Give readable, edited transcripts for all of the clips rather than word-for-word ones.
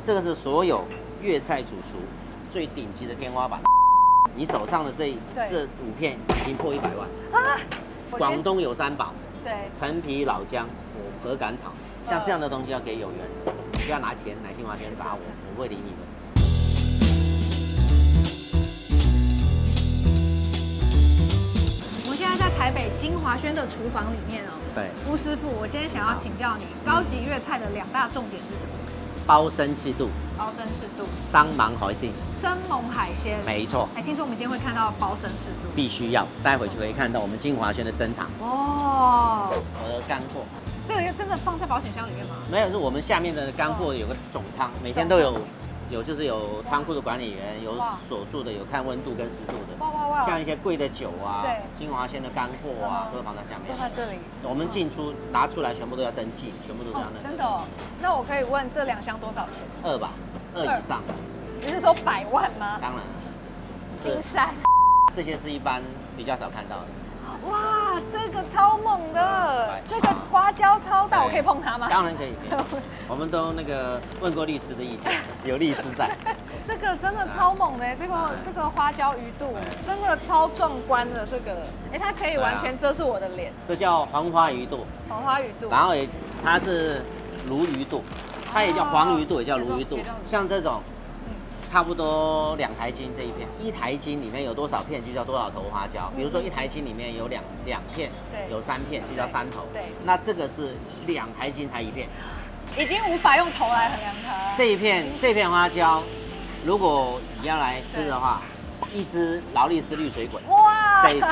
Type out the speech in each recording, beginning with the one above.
这个是所有粤菜主厨最顶级的天花板。你手上的这5片已经破100万啊！广东有三宝，对，陈皮、老姜、禾秆草，像这样的东西要给有缘，不要拿钱来新华轩砸我，我不会理你们。我们现在在台北金华轩的厨房里面哦。对，吴师傅，我今天想要请教你，高级粤菜的2大重点是什么？包生翅肚、包生翅肚、生猛海鲜，生猛海鲜，没错。哎，听说我们今天会看到包生翅肚，必须要，待会就可以看到我们金华轩的珍藏哦。我的干货，这个要真的放在保险箱里面吗？没有，是我们下面的干货有个总仓，每天都有就是有仓库的管理员，有锁住的，有看温度跟湿度的。哇！像一些贵的酒啊，对，金华轩的干货啊，都会放在下面。就在这里。我们进出拿出来全部都要登记，全部都这样的。真的哦？那我可以问这2箱多少钱？2吧，2以上。你是说100万吗？当然。金山。这些是一般比较少看到的。哇，这个超猛的，这个花椒超大，我可以碰它吗？当然可以。我们都问过律师的意见，有律师在。这个真的超猛的，这个花椒鱼肚真的超壮观的，这个，哎，它可以完全遮住我的脸。这叫黄花鱼肚。黄花鱼肚。然后它是鲈鱼肚，它也叫黄鱼肚，也叫鲈鱼肚。像这种。差不多2台斤这一片，1台斤里面有多少片就叫多少头花椒。比如说1台斤里面有2片，有3片就叫3头。对，那这个是2台斤才1片，已经无法用头来衡量它。这片花椒，如果你要来吃的话，1只劳力士绿水鬼。哇！这一只，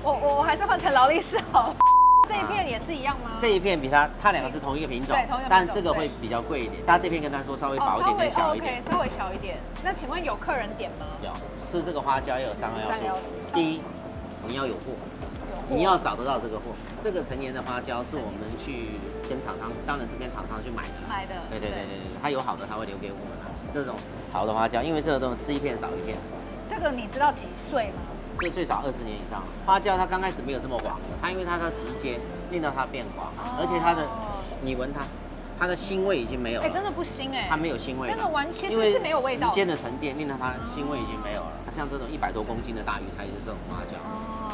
我还是换成劳力士好了。这一片也是一样吗？这一片比它2个是同一个品种，对，同一个品种，但这个会比较贵一点。它这片跟他说稍微薄一点点，小一点，稍微小一点。那请问有客人点吗？有，吃这个花椒要有3个要素。第一，你要有货，你要找得到这个货。这个陈年的花椒是我们去跟厂商，当然是跟厂商去买的。对，它有好的，他会留给我们的。这种好的花椒，因为这个东西吃1片少1片。这个你知道几岁吗？就最少20年以上。花椒它刚开始没有这么黄，它因为它的时间令到它变黄，而且它的，你闻它的腥味已经没有了。哎，真的不腥哎，它没有腥味，真的其实是没有味道。时间的沉淀令到它腥味已经没有了。像这种100多公斤的大鱼才是这种花椒。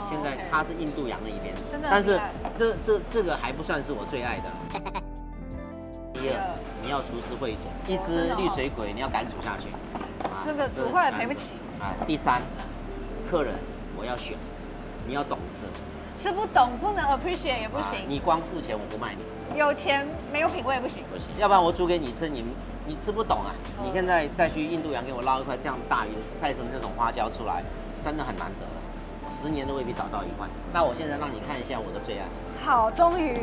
现在它是印度洋那一边，真的。但是这个还不算是我最爱的。第2，你要厨师会煮，1只绿水鬼你要敢煮下去。这个煮坏了赔不起。第3，客人。我要选，你要懂吃不懂不能 appreciate 也不行。你光付钱我不卖你，有钱没有品味不行。要不然我煮给你吃，你吃不懂啊。你现在再去印度洋给我捞一块这样大鱼晒成这种花椒出来，真的很难得了，10年都未必找到1块。那我现在让你看一下我的最爱。好，终于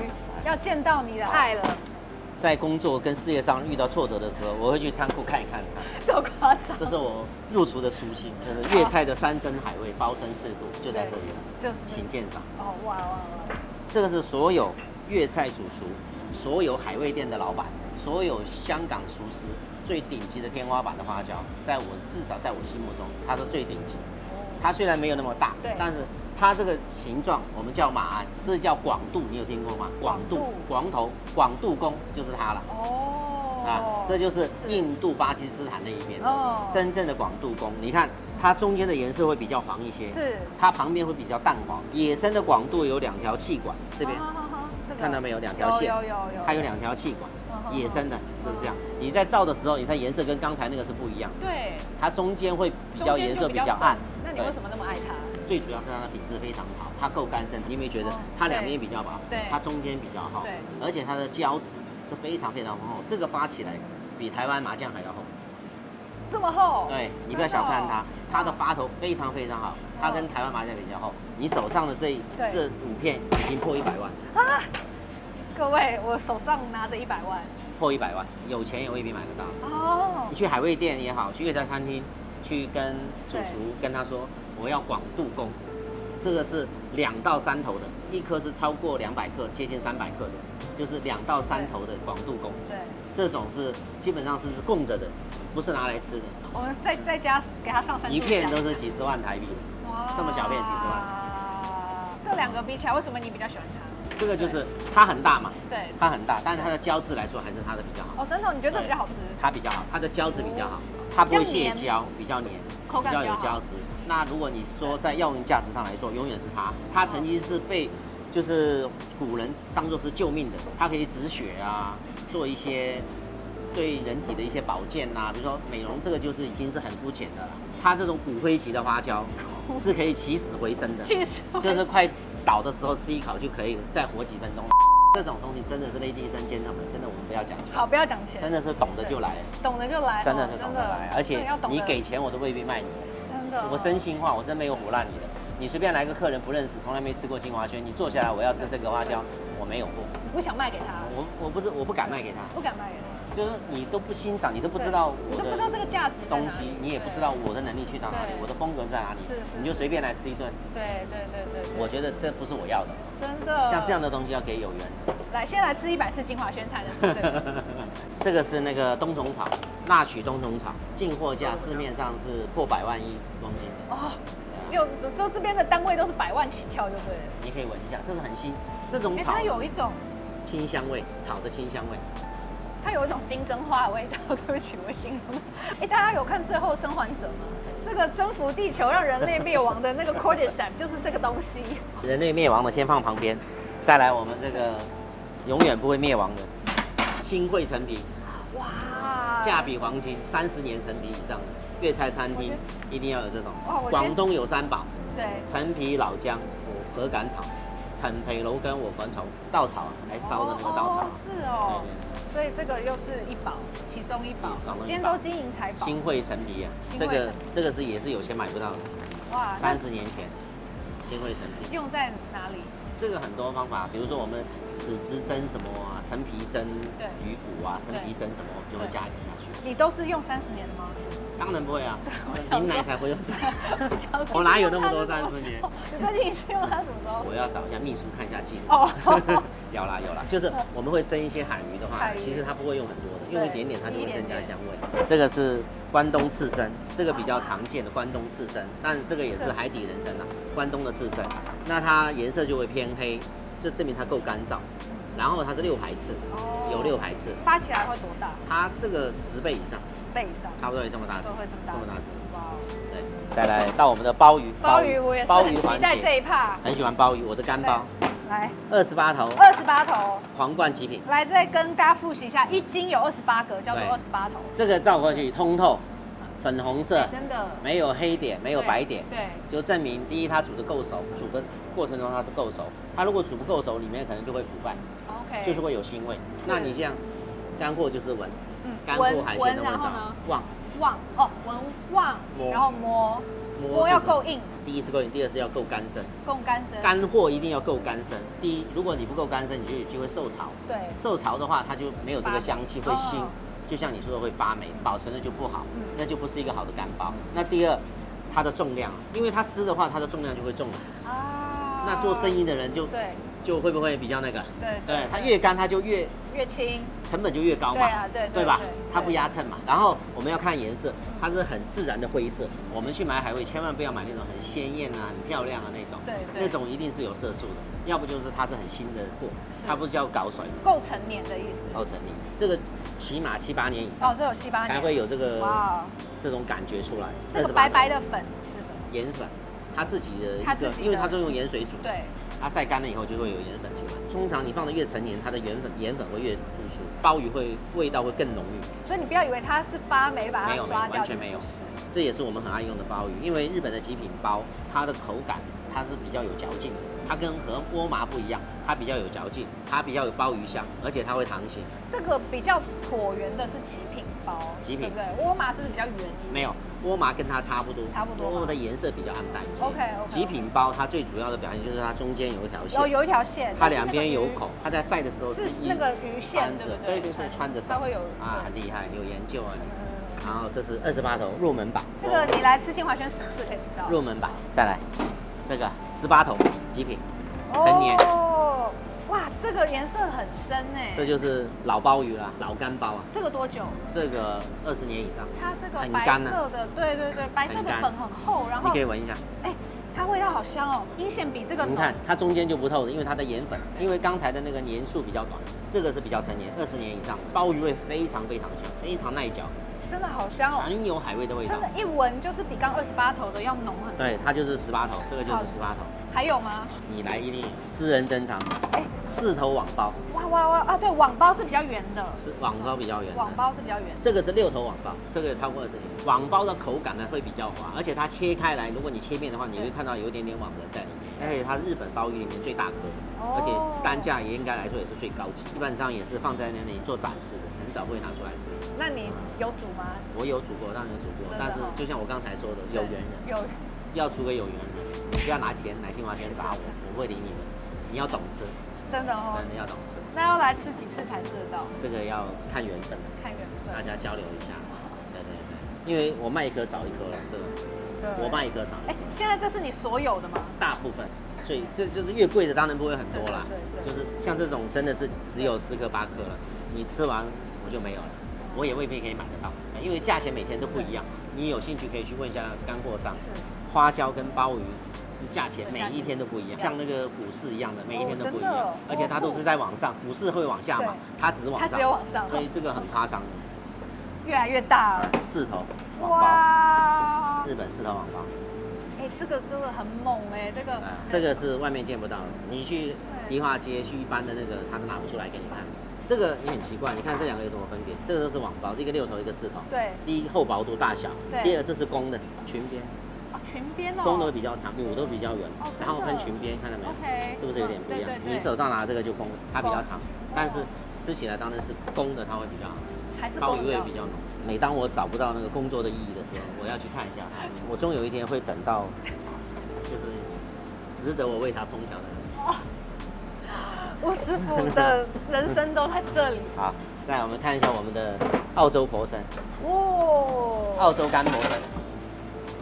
要见到你的爱了。在工作跟事业上遇到挫折的时候，我会去仓库看一看。这么夸张？这是我入厨的初心，就是粤菜的3珍海味包生翅肚，就在这里了，请鉴赏。哦，哇！这个是所有粤菜主厨、所有海味店的老板、所有香港厨师最顶级的天花板的花椒，至少在我心目中，它是最顶级。它虽然没有那么大，但是它这个形状我们叫马鞍，这叫广肚，你有听过吗？广肚、广肚公就是它了。这就是印度巴基斯坦那一边真正的广肚公。你看它中间的颜色会比较黄一些，是它旁边会比较淡黄。野生的广肚有2条气管，这边看到没有？2条线，它有2条气管。野生的就是这样。你在照的时候，你看颜色跟刚才那个是不一样。对，它中间会颜色比较暗。那你为什么那么爱它？最主要是它的品质非常好，它够干身。你有没有觉得它2边比较薄，它中间比较厚，而且它的胶质是非常非常丰厚，这个发起来比台湾麻酱还要厚。这么厚？对，你不要小看它，它的发头非常非常好，它跟台湾麻酱比较厚。你手上的这5片已经破100万啊！各位，我手上拿着100万，破100万，有钱也未必买得到。哦，你去海味店也好，去粤菜餐厅，去跟主厨跟他说我要广肚公，这个是2到3头的，1颗是超过200克，接近300克的，就是2到3头的广肚公。对，这种是基本上是供着的，不是拿来吃的。我们在家给他上3炷香，一片都是几十万台币。哇，这么小片几十万。这2个比起来，为什么你比较喜欢它？这个就是它很大嘛，对，它很大，但是它的胶质来说还是它的比较好。哦，真的，你觉得这比较好吃？它比较好，它的胶质比较好，它不会泄胶，比较黏，口感比较有胶质。那如果你说在药用价值上来说，永远是它，它曾经是被就是古人当作是救命的，它可以止血啊，做一些对人体的一些保健啊，比如说美容，这个就是已经是很肤浅的了。它这种骨灰级的花椒是可以起死回生的，就是快倒的时候吃一口就可以再活几分钟。这种东西真的是ladies and gentlemen，真的我们不要讲钱。好，不要讲钱，真的是懂得就来，懂得就来，真的是懂得来，而且你给钱我都未必卖你，真的，我真心话，我真没有唬烂你的。你随便来个客人不认识，从来没吃过金华轩，你坐下来我要吃这个花椒，我没有货，不想卖给他，我不敢卖给他，不敢卖给他。就是你都不欣赏，你都不知道我的这个价值东西，你也不知道我的能力去到哪里，我的风格在哪里，你就随便来吃一顿。对。我觉得这不是我要的，真的。像这样的东西要给有缘。来，先来吃100次金华轩才能吃这个。这个是那个冬虫草，纳曲冬虫草，进货价市面上是破100万1公斤的。哦，就这边的单位都是100万起跳，就对了。你可以闻一下，这是很新，这种草它有一种清香味，草的清香味。它有一种金针花的味道，对不起，我形容的。大家有看《最后生还者》吗？这个征服地球让人类灭亡的那个 cordyceps 就是这个东西。人类灭亡的先放旁边，再来我们这个永远不会灭亡的新会陈皮。哇！价比黄金，30年陈皮以上的粤菜餐厅一定要有这种。广东有3宝，对，陈皮、老姜、禾秆草。陈皮、芦根、我昆虫、稻草来烧的那个稻草。是哦。对。所以这个又是一宝，其中一宝。今天都金银财宝。新会陈皮啊，这个是也是有钱买不到的。哇！30年前，新会陈皮。用在哪里？这个很多方法，比如说我们豉汁蒸什么啊，陈皮蒸鱼骨啊，陈皮蒸什么，就会加下去。你都是用30年的吗？当然不会啊，您来才会用我哪有那么多30年？你最近一次用它什么时候？我要找一下秘书看一下记录。哦，有啦，就是我们会蒸一些海鱼的话，其实它不会用很多的，用一点点它就会增加香味。这个是关东刺身，这个比较常见的关东刺身，但这个也是海底人参啊，关东的刺身，那它颜色就会偏黑，这证明它够干燥。然后它是6排翅，有6排翅，发起来会多大？它这个10倍以上，10倍以上，差不多有这么大只，都会这么大只。哇！对，再来到我们的鲍鱼，鲍鱼我也是很期待这一趴，很喜欢鲍鱼，我的干鲍，来28头，28头，皇冠极品。来，再跟大家复习一下，1斤有28个，叫做28头。这个照过去通透，粉红色，真的没有黑点，没有白点，对，就证明第一它煮得够熟，煮的过程中它是够熟，它如果煮不够熟，里面可能就会腐败。OK， 就是会有腥味。那你这样，干货就是闻，干货海鲜的味道。旺哦，旺，然后摸要够硬。第一是够硬，第二是要够干身。够干身。干货一定要够干身。第一，如果你不够干身，你就有机会受潮。对。受潮的话，它就没有这个香气，会腥。就像你说的会发霉，保存的就不好，那就不是一个好的干包。那第二，它的重量，因为它湿的话，它的重量就会重了。啊。那做生意的人就会不会比较那个？对，它越干它就越轻，成本就越高嘛。对吧？它不压秤嘛。然后我们要看颜色，它是很自然的灰色。我们去买海味，千万不要买那种很鲜艳啊、很漂亮啊那种。对，那种一定是有色素的，要不就是它是很新的货，它不是叫搞水。够成年的意思。够成年，这个起码7、8年以上。哦，这有7、8年才会有这个这种感觉出来。这个白白的粉是什么？盐粉。它自己的一个，因为它是用盐水煮，对，它晒干了以后就会有盐粉出来。通常你放的越陈年，它的盐粉会越突出，鲍鱼会味道会更浓郁。所以你不要以为它是发霉把它刷掉，完全没有。这也是我们很爱用的鲍鱼，因为日本的极品鲍，它的口感它是比较有嚼劲的，它跟和窝麻不一样，它比较有嚼劲，它比较有鲍鱼香，而且它会溏心。这个比较椭圆的是极品鲍，对不对？窝麻是不是比较圆一点？没有。窝麻跟它差不多，窝麻的颜色比较暗淡一些。OK。极品鲍它最主要的表现就是它中间有一条线，有一条线，它两边有口，它在晒的时候是那个鱼线，对不对？对，穿着晒。它会有很厉害，有研究啊你。然后这是28头入门版，这个你来吃金华轩10次可以吃到。入门版，再来这个18头极品，成年。哇，这个颜色很深哎！这就是老鲍鱼啦，老干鲍啊。这个多久？这个20年以上。它这个白色的，对，白色的粉很厚，然后你可以闻一下。它味道好香哦，阴线比这个浓。你看它中间就不透的，因为它的盐粉，因为刚才的那个年数比较短，这个是比较陈年，20年以上，鲍鱼味非常非常香，非常耐嚼。真的好香哦，含有海味的味道，真的，一闻就是比刚28头的要浓很多。对，它就是18头，这个就是18头。还有吗？你来一粒私人珍藏，4头网包。哇啊！对，网包是比较圆的，是网包比较圆，网包是比较圆。这个是6头网包，这个也超过20年。网包的口感呢会比较滑，而且它切开来，如果你切面的话，你会看到有一点点网纹在里面。而且它是日本鲍鱼里面最大颗的，而且单价也应该来说也是最高级，一般上也是放在那里做展示的，很少会拿出来吃。那你有煮吗？我有煮过，当然有煮过，但是就像我刚才说的，有缘人要煮给有缘人，不要拿钱来新华轩砸我，我不会理你的。你要懂吃，真的哦，真的要懂吃。那要来吃几次才吃得到？这个要看缘分，大家交流一下。对，因为我卖一颗少一颗了，这个我卖一颗少一颗。现在这是你所有的吗？大部分，所以这就是越贵的当然不会很多啦。对，就是像这种真的是只有10颗8颗了，你吃完我就没有了，我也未必可以买得到，因为价钱每天都不一样。你有兴趣可以去问一下干货商，花椒跟鲍鱼。价钱每一天都不一样，像那个股市一样的，每一天都不一样，而且它都是在往上，股市会往下嘛，它只往上，它只有往上，所以这个很夸张，越来越大了。4头网包，日本4头网包，这个真的很猛这个是外面见不到的，你去迪化街去一般的那个，他都拿不出来给你看。这个也很奇怪，你看这2个有什么分别？这个都是网包，一个6头，一个4头。对，第一厚薄度大小，第二这是公的裙边。裙边哦，公的比较长，母都比较圆，然后分裙边，看到没有？是不是有点不一样？你手上拿这个就公，它比较长，但是吃起来当然是公的，它会比较好吃，还是鲍鱼味比较浓。每当我找不到那个工作的意义的时候，我要去看一下它，我终有一天会等到，就是值得我为它烹调的人。吴师傅的人生都在这里。好，再来我们看一下我们的澳洲婆参，澳洲干婆参。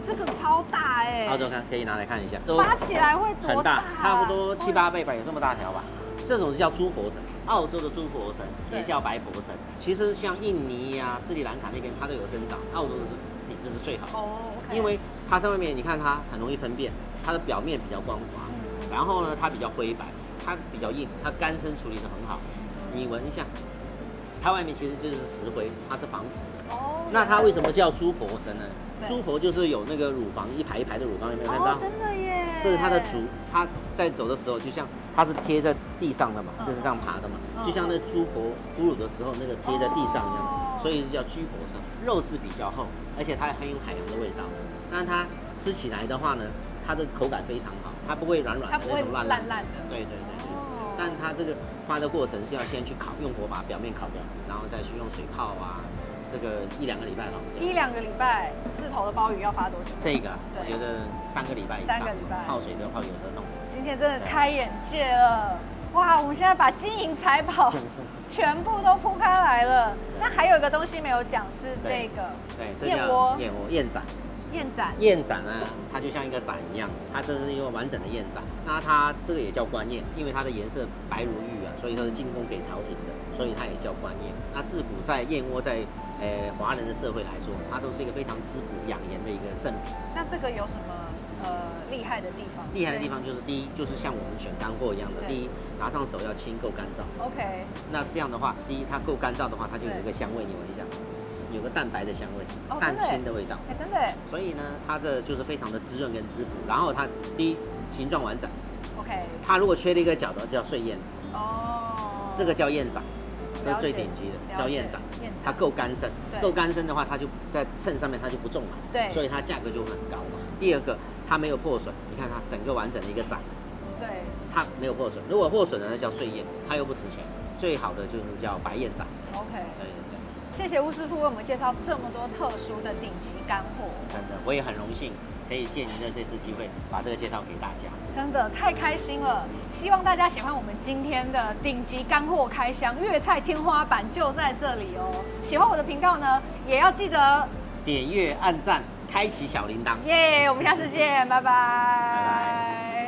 这个超大澳洲干可以拿来看一下，发起来会多大？差不多7、8倍吧，有这么大条吧。这种是叫猪婆参，澳洲的猪婆参也叫白婆参。其实像印尼啊、斯里兰卡那边它都有生长，澳洲的品质是最好的。因为它在外面你看它很容易分辨，它的表面比较光滑，然后呢它比较灰白，它比较硬，它干身处理得很好。你闻一下，它外面其实就是石灰，它是防腐。那它为什么叫猪婆参呢？猪婆就是有那个乳房，一排一排的乳房，有没有看到？真的耶！这是它的足，它在走的时候，就像它是贴在地上的嘛，就是这样爬的嘛，就像那猪婆哺乳的时候那个贴在地上一样，所以叫猪婆参。肉质比较厚，而且它很有海洋的味道。但它吃起来的话呢，它的口感非常好，它不会软软的那种烂烂的。对。但它这个发的过程是要先去烤，用火把表面烤掉，然后再去用水泡啊。这个1、2个礼拜吧，1、2个礼拜，4头的鲍鱼要发多久？这个我觉得3个礼拜以上，泡水的话有得弄。今天真的开眼界了，哇！我们现在把金银财宝全部都铺开来了。那还有一个东西没有讲是这个，燕窝、燕盏呢，它就像一个盏一样，它这是一个完整的燕盏。那它这个也叫官燕，因为它的颜色白如玉啊，所以它是进贡给朝廷的，所以它也叫官燕。那自古在燕窝在华人的社会来说，它都是一个非常滋补养颜的一个圣品。那这个有什么厉害的地方？厉害的地方就是第一，就是像我们选干货一样的，第一拿上手要轻够干燥。OK。那这样的话，第一它够干燥的话，它就有一个香味，你闻一下。有个蛋白的香味，蛋清的味道，真的。所以呢，它这就是非常的滋润跟滋补。然后它第一形状完整 ，OK。它如果缺了一个角的叫碎燕，这个叫燕盏，这是最顶级的，叫燕盏。它够干身，够干身的话，它就在秤上面它就不重了，对，所以它价格就很高嘛。第二个，它没有破损，你看它整个完整的一个盏，对，它没有破损。如果破损的那叫碎燕，它又不值钱。最好的就是叫白燕盏 ，OK。对。谢谢吴师傅为我们介绍这么多特殊的顶级干货，真的，我也很荣幸可以借您的这次机会把这个介绍给大家，真的太开心了。希望大家喜欢我们今天的顶级干货开箱，粤菜天花板就在这里哦。喜欢我的频道呢，也要记得点阅、按赞、开启小铃铛。耶，我们下次见，拜拜。